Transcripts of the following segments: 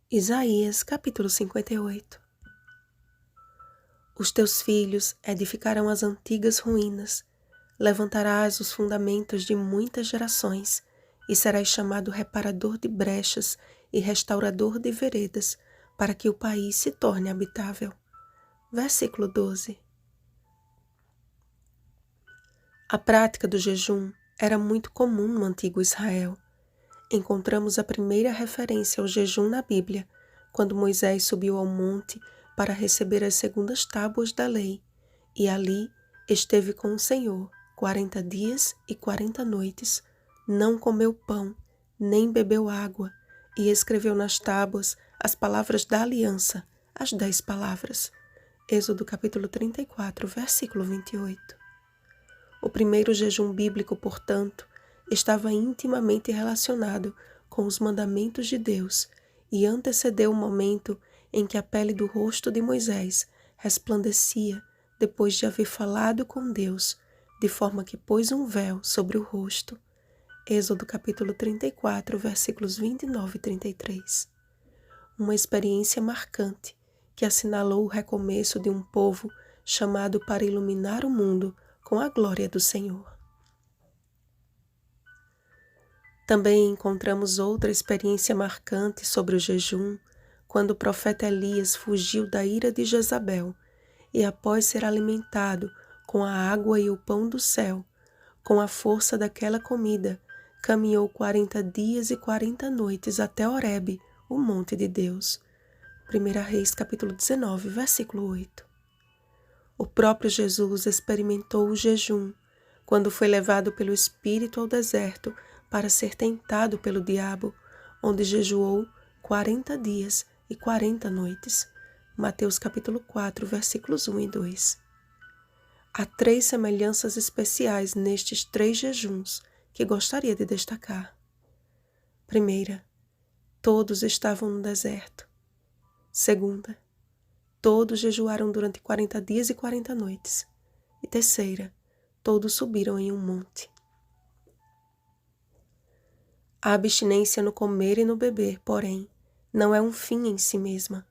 Isaías capítulo 58. Os teus filhos edificarão as antigas ruínas, levantarás os fundamentos de muitas gerações, e serás chamado reparador de brechas e restaurador de veredas, para que o país se torne habitável. Versículo 12. A prática do jejum era muito comum no antigo Israel. Encontramos a primeira referência ao jejum na Bíblia, quando Moisés subiu ao monte para receber as segundas tábuas da lei, e ali esteve com o Senhor 40 dias e 40 noites, não comeu pão, nem bebeu água, e escreveu nas tábuas as palavras da aliança, as 10 palavras. Êxodo capítulo 34, versículo 28. O primeiro jejum bíblico, portanto, estava intimamente relacionado com os mandamentos de Deus e antecedeu o momento em que a pele do rosto de Moisés resplandecia depois de haver falado com Deus, de forma que pôs um véu sobre o rosto. Êxodo capítulo 34, versículos 29 e 33. Uma experiência marcante que assinalou o recomeço de um povo chamado para iluminar o mundo com a glória do Senhor. Também encontramos outra experiência marcante sobre o jejum, quando o profeta Elias fugiu da ira de Jezabel e, após ser alimentado com a água e o pão do céu, com a força daquela comida, caminhou 40 dias e 40 noites até Horebe, o monte de Deus. 1 Reis capítulo 19, versículo 8. O próprio Jesus experimentou o jejum quando foi levado pelo Espírito ao deserto para ser tentado pelo diabo, onde jejuou 40 dias e 40 noites. Mateus capítulo 4, versículos 1 e 2. Há 3 semelhanças especiais nestes 3 jejuns que gostaria de destacar. Primeira, todos estavam no deserto. Segunda, todos jejuaram durante 40 dias e 40 noites. E terceira, todos subiram em um monte. A abstinência no comer e no beber, porém, não é um fim em si mesma.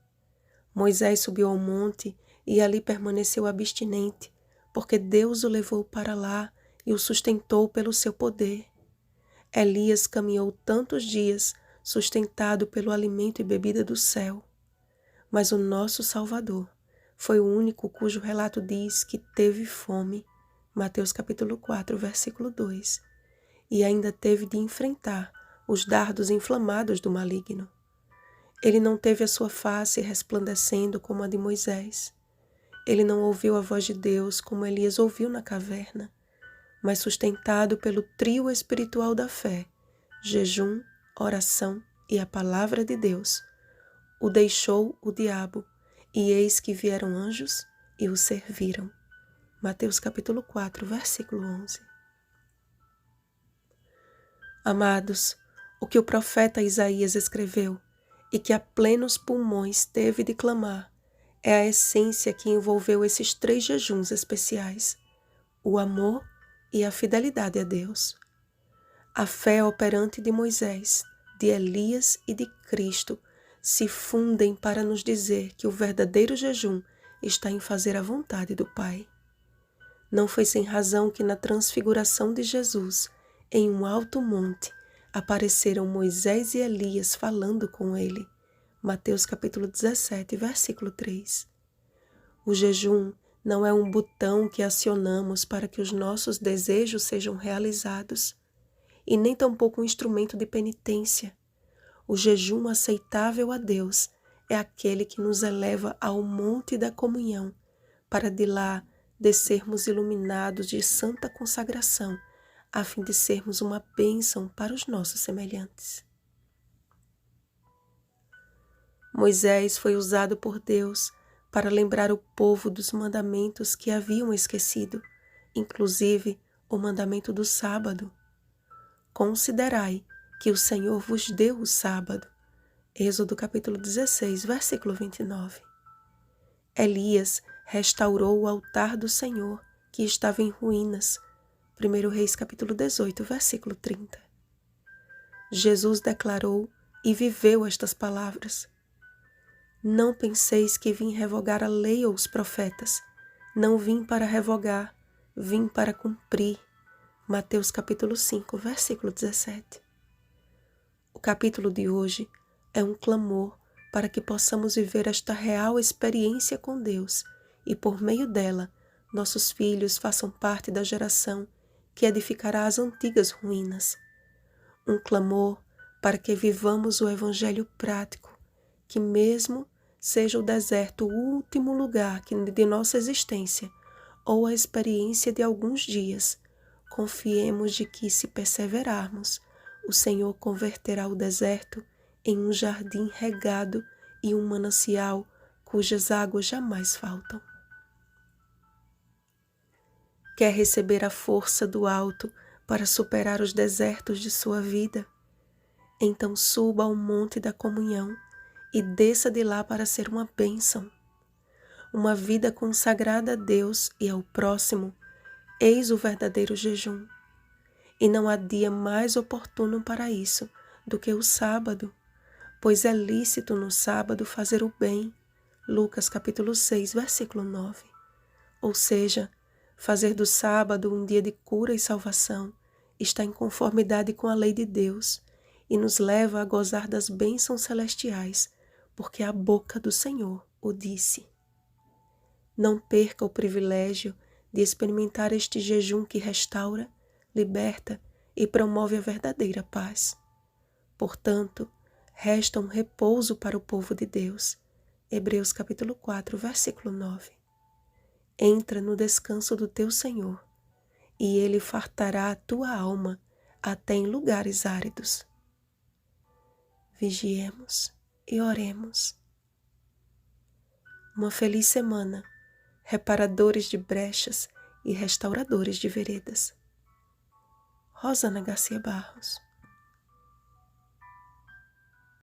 Moisés subiu ao monte e ali permaneceu abstinente, porque Deus o levou para lá e o sustentou pelo seu poder. Elias caminhou tantos dias, sustentado pelo alimento e bebida do céu. Mas o nosso Salvador foi o único cujo relato diz que teve fome, Mateus capítulo 4, versículo 2, e ainda teve de enfrentar os dardos inflamados do maligno. Ele não teve a sua face resplandecendo como a de Moisés. Ele não ouviu a voz de Deus como Elias ouviu na caverna, mas sustentado pelo trio espiritual da fé, jejum, oração e a palavra de Deus, o deixou o diabo, e eis que vieram anjos e o serviram. Mateus capítulo 4, versículo 11. Amados, o que o profeta Isaías escreveu e que a plenos pulmões teve de clamar é a essência que envolveu esses 3 jejuns especiais: o amor e a fidelidade a Deus. A fé operante de Moisés, de Elias e de Cristo se fundem para nos dizer que o verdadeiro jejum está em fazer a vontade do Pai. Não foi sem razão que na transfiguração de Jesus, em um alto monte, apareceram Moisés e Elias falando com ele. Mateus capítulo 17, versículo 3. O jejum não é um botão que acionamos para que os nossos desejos sejam realizados, e nem tampouco um instrumento de penitência. O jejum aceitável a Deus é aquele que nos eleva ao monte da comunhão, para de lá descermos iluminados de santa consagração, a fim de sermos uma bênção para os nossos semelhantes. Moisés foi usado por Deus para lembrar o povo dos mandamentos que haviam esquecido, inclusive o mandamento do sábado. Considerai que o Senhor vos deu o sábado. Êxodo capítulo 16, versículo 29. Elias restaurou o altar do Senhor, que estava em ruínas. 1 Reis capítulo 18, versículo 30. Jesus declarou e viveu estas palavras. Não penseis que vim revogar a lei ou os profetas. Não vim para revogar, vim para cumprir. Mateus capítulo 5, versículo 17. O capítulo de hoje é um clamor para que possamos viver esta real experiência com Deus e, por meio dela, nossos filhos façam parte da geração que edificará as antigas ruínas. Um clamor para que vivamos o Evangelho prático, que mesmo seja o deserto o último lugar de nossa existência ou a experiência de alguns dias, confiemos de que, se perseverarmos, o Senhor converterá o deserto em um jardim regado e um manancial cujas águas jamais faltam. Quer receber a força do alto para superar os desertos de sua vida? Então suba ao monte da comunhão e desça de lá para ser uma bênção. Uma vida consagrada a Deus e ao próximo, eis o verdadeiro jejum. E não há dia mais oportuno para isso do que o sábado, pois é lícito no sábado fazer o bem. Lucas capítulo 6, versículo 9. Ou seja, fazer do sábado um dia de cura e salvação está em conformidade com a lei de Deus e nos leva a gozar das bênçãos celestiais, porque a boca do Senhor o disse. Não perca o privilégio de experimentar este jejum que restaura, liberta e promove a verdadeira paz. Portanto, resta um repouso para o povo de Deus. Hebreus capítulo 4, versículo 9. Entra no descanso do teu Senhor, e Ele fartará a tua alma até em lugares áridos. Vigiemos e oremos. Uma feliz semana, reparadores de brechas e restauradores de veredas. Rosana Garcia Barros.